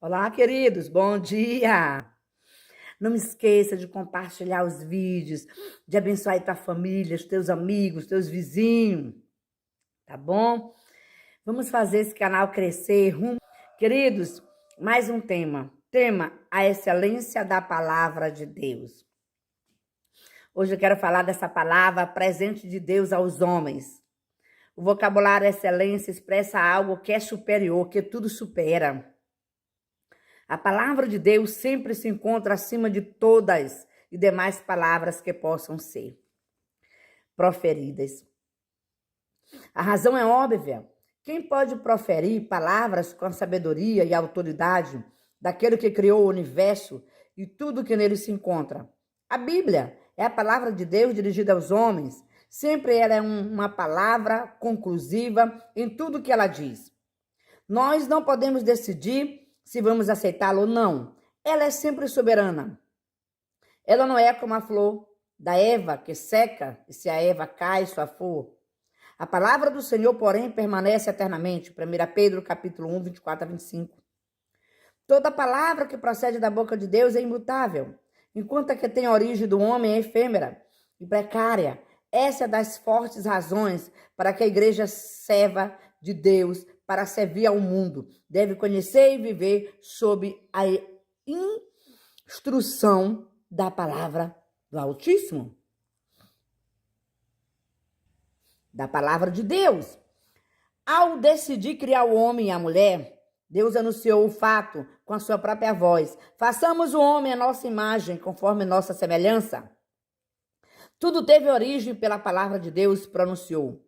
Olá, queridos, bom dia! Não me esqueça de compartilhar os vídeos, de abençoar aí tua família, os teus amigos, teus vizinhos, tá bom? Vamos fazer esse canal crescer rumo. Queridos, mais um tema. Tema, a excelência da palavra de Deus. Hoje eu quero falar dessa palavra, presente de Deus aos homens. O vocabulário excelência expressa algo que é superior, que tudo supera. A palavra de Deus sempre se encontra acima de todas e demais palavras que possam ser proferidas. A razão é óbvia. Quem pode proferir palavras com a sabedoria e a autoridade daquele que criou o universo e tudo que nele se encontra? A Bíblia é a palavra de Deus dirigida aos homens. Sempre ela é uma palavra conclusiva em tudo que ela diz. Nós não podemos decidir se vamos aceitá-la ou não. Ela é sempre soberana. Ela não é como a flor da Eva, que seca, e se a Eva cai, sua flor. A palavra do Senhor, porém, permanece eternamente. 1 Pedro, capítulo 1, 24 a 25. Toda palavra que procede da boca de Deus é imutável, enquanto a que tem a origem do homem é efêmera e precária. Essa é das fortes razões para que a igreja serva de Deus, para servir ao mundo. Deve conhecer e viver sob a instrução da palavra do Altíssimo. Da palavra de Deus. Ao decidir criar o homem e a mulher, Deus anunciou o fato com a sua própria voz. Façamos o homem à nossa imagem, conforme nossa semelhança. Tudo teve origem pela palavra de Deus, pronunciou.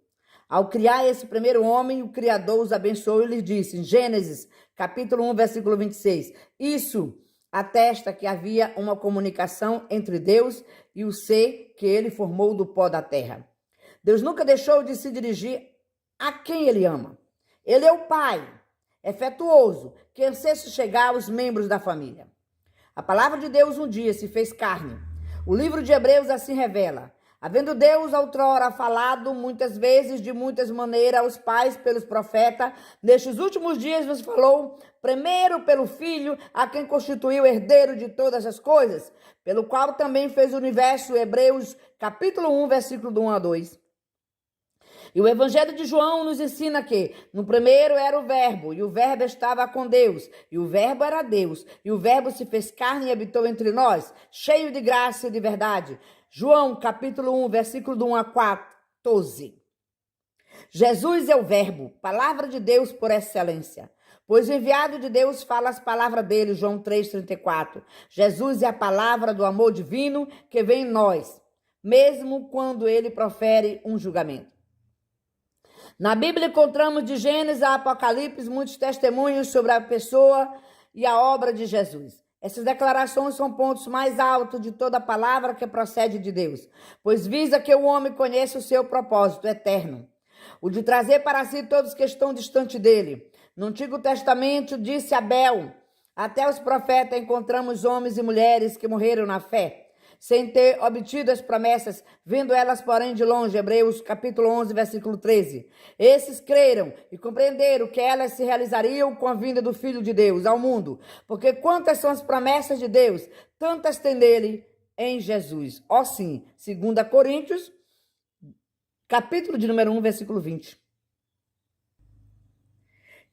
Ao criar esse primeiro homem, o Criador os abençoou e lhes disse, em Gênesis, capítulo 1, versículo 26, isso atesta que havia uma comunicação entre Deus e o ser que ele formou do pó da terra. Deus nunca deixou de se dirigir a quem ele ama. Ele é o Pai, afetuoso, que anseia chegar aos membros da família. A palavra de Deus um dia se fez carne. O livro de Hebreus assim revela. Havendo Deus outrora falado muitas vezes, de muitas maneiras, aos pais pelos profetas, nestes últimos dias nos falou, primeiro pelo Filho, a quem constituiu herdeiro de todas as coisas, pelo qual também fez o universo, Hebreus, capítulo 1, versículo do 1 a 2. E o Evangelho de João nos ensina que no primeiro era o Verbo, e o Verbo estava com Deus, e o Verbo era Deus, e o Verbo se fez carne e habitou entre nós, cheio de graça e de verdade. João, capítulo 1, versículo do 1 a 14. Jesus é o Verbo, palavra de Deus por excelência. Pois o enviado de Deus fala as palavras dele, João 3,34. Jesus é a palavra do amor divino que vem em nós, mesmo quando ele profere um julgamento. Na Bíblia encontramos de Gênesis a Apocalipse muitos testemunhos sobre a pessoa e a obra de Jesus. Essas declarações são pontos mais altos de toda a palavra que procede de Deus, pois visa que o homem conheça o seu propósito eterno, o de trazer para si todos que estão distante dele. No Antigo Testamento, disse Abel, até os profetas encontramos homens e mulheres que morreram na fé, sem ter obtido as promessas, vendo elas, porém, de longe. Hebreus, capítulo 11, versículo 13. Esses creram e compreenderam que elas se realizariam com a vinda do Filho de Deus ao mundo, porque quantas são as promessas de Deus, tantas tem nele em Jesus. Ó sim, 2 Coríntios, capítulo de número 1, versículo 20.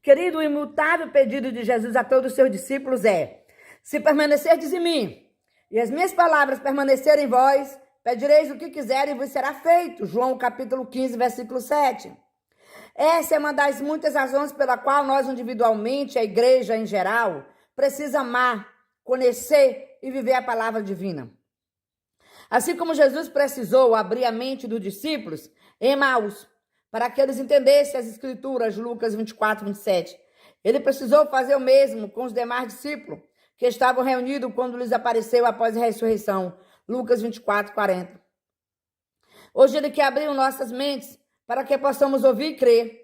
Querido, o imutável pedido de Jesus a todos os seus discípulos é: se permanecerdes em mim, e as minhas palavras permanecerem em vós, pedireis o que quiserem e vos será feito. João capítulo 15, versículo 7. Essa é uma das muitas razões pela qual nós individualmente, a igreja em geral, precisa amar, conhecer e viver a palavra divina. Assim como Jesus precisou abrir a mente dos discípulos em Emaús, para que eles entendessem as escrituras, Lucas 24, 27. Ele precisou fazer o mesmo com os demais discípulos, que estavam reunidos quando lhes apareceu após a ressurreição. Lucas 24, 40. Hoje ele quer abrir nossas mentes para que possamos ouvir e crer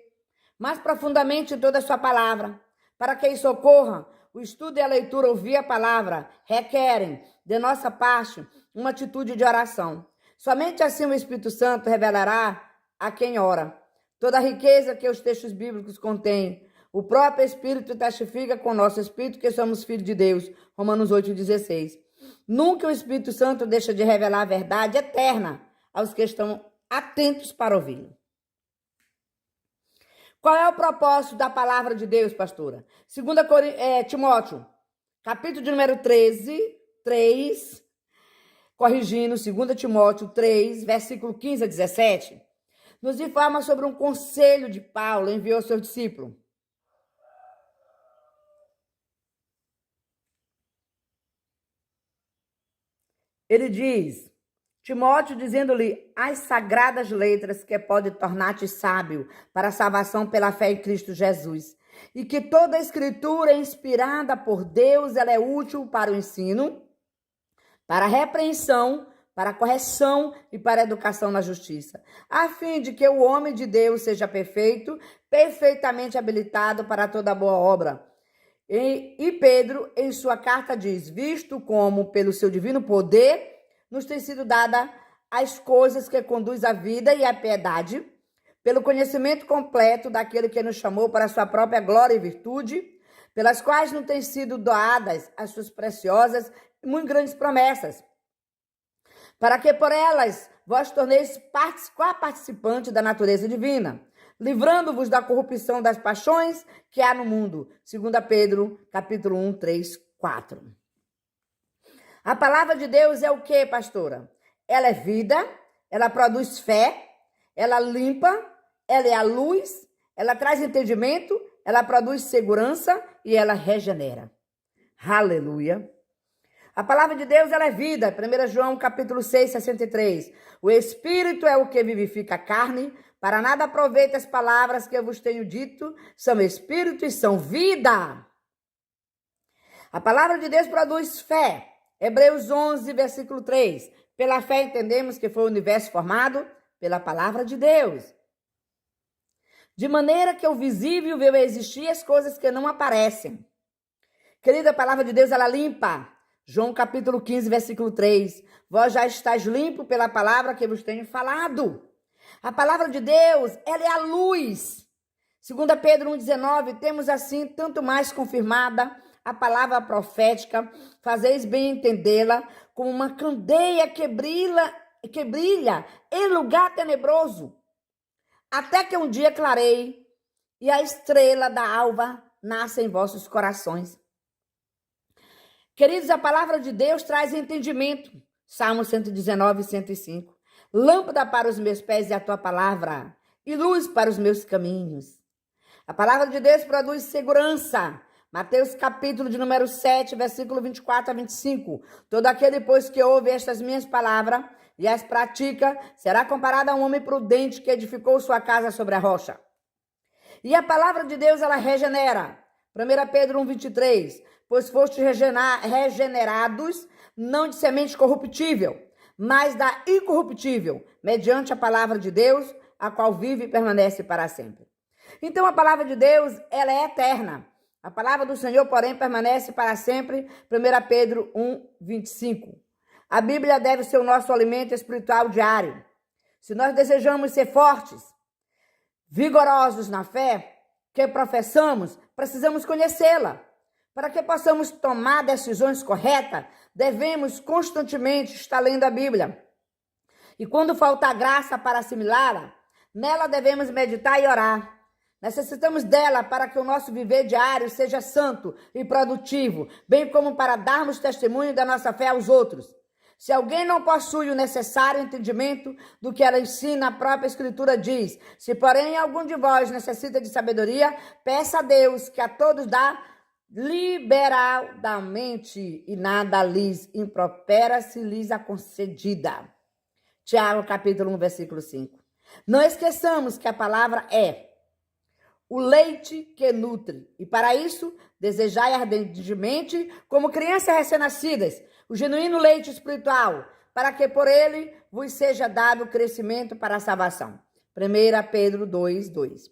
mais profundamente em toda a sua palavra. Para que isso ocorra, o estudo e a leitura, ouvir a palavra, requerem, de nossa parte, uma atitude de oração. Somente assim o Espírito Santo revelará a quem ora toda a riqueza que os textos bíblicos contêm. O próprio Espírito testifica com o nosso Espírito que somos filhos de Deus. Romanos 8,16. Nunca o Espírito Santo deixa de revelar a verdade eterna aos que estão atentos para ouvi-lo. Qual é o propósito da palavra de Deus, pastora? 2 Timóteo, capítulo de número 3, corrigindo, 2 Timóteo 3, versículo 15 a 17, nos informa sobre um conselho de Paulo, enviou ao seu discípulo. Ele diz, Timóteo, dizendo-lhe as sagradas letras que pode tornar-te sábio para a salvação pela fé em Cristo Jesus, e que toda a escritura é inspirada por Deus, ela é útil para o ensino, para a repreensão, para a correção e para a educação na justiça, a fim de que o homem de Deus seja perfeito, perfeitamente habilitado para toda boa obra. E Pedro, em sua carta, diz, visto como, pelo seu divino poder, nos tem sido dada as coisas que conduz à vida e à piedade, pelo conhecimento completo daquele que nos chamou para a sua própria glória e virtude, pelas quais nos têm sido doadas as suas preciosas e muito grandes promessas, para que por elas vós torneis participantes da natureza divina, livrando-vos da corrupção das paixões que há no mundo. 2 Pedro, capítulo 1, 3, 4. A palavra de Deus é o que, pastora? Ela é vida, ela produz fé, ela limpa, ela é a luz, ela traz entendimento, ela produz segurança e ela regenera. Aleluia. A palavra de Deus, ela é vida. 1 João, capítulo 6, 63. O Espírito é o que vivifica a carne. Para nada aproveita as palavras que eu vos tenho dito. São Espírito e são vida. A palavra de Deus produz fé. Hebreus 11, versículo 3. Pela fé entendemos que foi o universo formado pela palavra de Deus. De maneira que o visível veio a existir as coisas que não aparecem. Querida, a palavra de Deus, ela limpa. João capítulo 15, versículo 3. Vós já estáis limpo pela palavra que vos tenho falado. A palavra de Deus, ela é a luz. 2 Pedro 1,19, temos assim tanto mais confirmada a palavra profética, fazeis bem entendê-la, como uma candeia que brilha em lugar tenebroso, até que um dia clareie e a estrela da alva nasça em vossos corações. Queridos, a palavra de Deus traz entendimento. Salmo 119, 105. Lâmpada para os meus pés é a tua palavra, e luz para os meus caminhos. A palavra de Deus produz segurança. Mateus capítulo de número 7, versículo 24 a 25. Todo aquele, pois, que ouve estas minhas palavras e as pratica, será comparado a um homem prudente que edificou sua casa sobre a rocha. E a palavra de Deus, ela regenera. 1 Pedro 1, 23. Pois fostes regenerados, não de semente corruptível, mas da incorruptível, mediante a palavra de Deus, a qual vive e permanece para sempre. Então, a palavra de Deus, ela é eterna. A palavra do Senhor, porém, permanece para sempre. 1 Pedro 1, 25. A Bíblia deve ser o nosso alimento espiritual diário. Se nós desejamos ser fortes, vigorosos na fé que professamos, precisamos conhecê-la. Para que possamos tomar decisões corretas, devemos constantemente estar lendo a Bíblia. E quando faltar graça para assimilá-la, nela devemos meditar e orar. Necessitamos dela para que o nosso viver diário seja santo e produtivo, bem como para darmos testemunho da nossa fé aos outros. Se alguém não possui o necessário entendimento do que ela ensina, a própria Escritura diz: se porém algum de vós necessita de sabedoria, peça a Deus, que a todos dá liberalmente, e nada lhes impropera se lhes a concedida. Tiago capítulo 1, versículo 5. Não esqueçamos que a palavra é o leite que nutre, e para isso desejai ardentemente, como crianças recém-nascidas, o genuíno leite espiritual, para que por ele vos seja dado crescimento para a salvação. 1 Pedro 2, 2.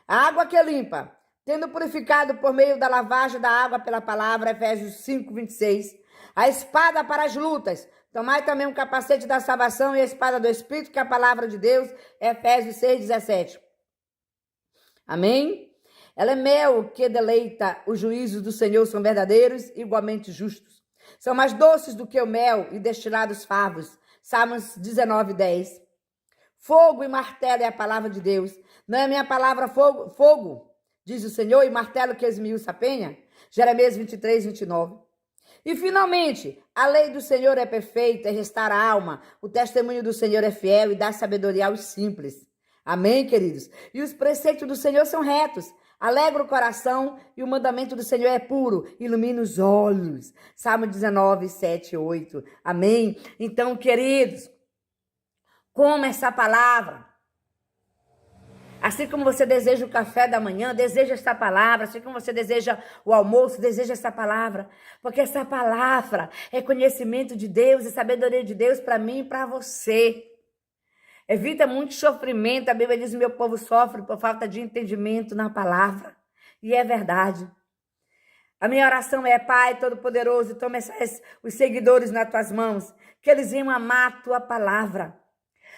A água que limpa, tendo purificado por meio da lavagem da água pela palavra, Efésios 5, 26. A espada para as lutas, tomai também um capacete da salvação e a espada do Espírito, que é a palavra de Deus, Efésios 6, 17. Amém? Ela é mel que deleita. Os juízos do Senhor são verdadeiros e igualmente justos. São mais doces do que o mel e destilados favos. Salmos 19:10. Fogo e martelo é a palavra de Deus. Não é a minha palavra fogo, diz o Senhor, e martelo que esmiuça a penha? Jeremias 23:29. E finalmente, a lei do Senhor é perfeita e restaura a alma. O testemunho do Senhor é fiel e dá sabedoria aos simples. Amém, queridos? E os preceitos do Senhor são retos. Alegra o coração e o mandamento do Senhor é puro, ilumina os olhos. Salmo 19, 7, 8. Amém? Então, queridos, coma essa palavra. Assim como você deseja o café da manhã, deseja essa palavra. Assim como você deseja o almoço, deseja essa palavra. Porque essa palavra é conhecimento de Deus e sabedoria de Deus para mim e para você. Evita muito sofrimento. A Bíblia diz: meu povo sofre por falta de entendimento na palavra. E é verdade. A minha oração é: Pai Todo-Poderoso, toma os seguidores nas tuas mãos, que eles venham amar a tua palavra.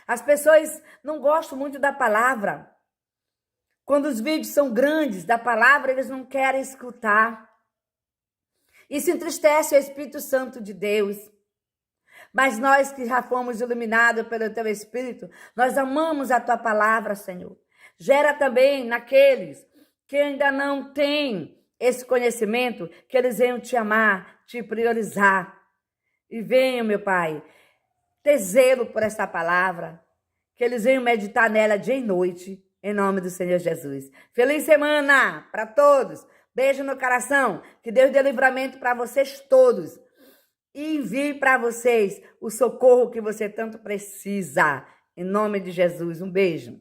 As pessoas não gostam muito da palavra. Quando os vídeos são grandes da palavra, eles não querem escutar. Isso entristece o Espírito Santo de Deus. Mas nós que já fomos iluminados pelo teu Espírito, nós amamos a tua palavra, Senhor. Gera também naqueles que ainda não têm esse conhecimento, que eles venham te amar, te priorizar. E venham, meu Pai, ter zelo por essa palavra, que eles venham meditar nela dia e noite, em nome do Senhor Jesus. Feliz semana para todos. Beijo no coração. Que Deus dê livramento para vocês todos. E envie para vocês o socorro que você tanto precisa. Em nome de Jesus. Um beijo.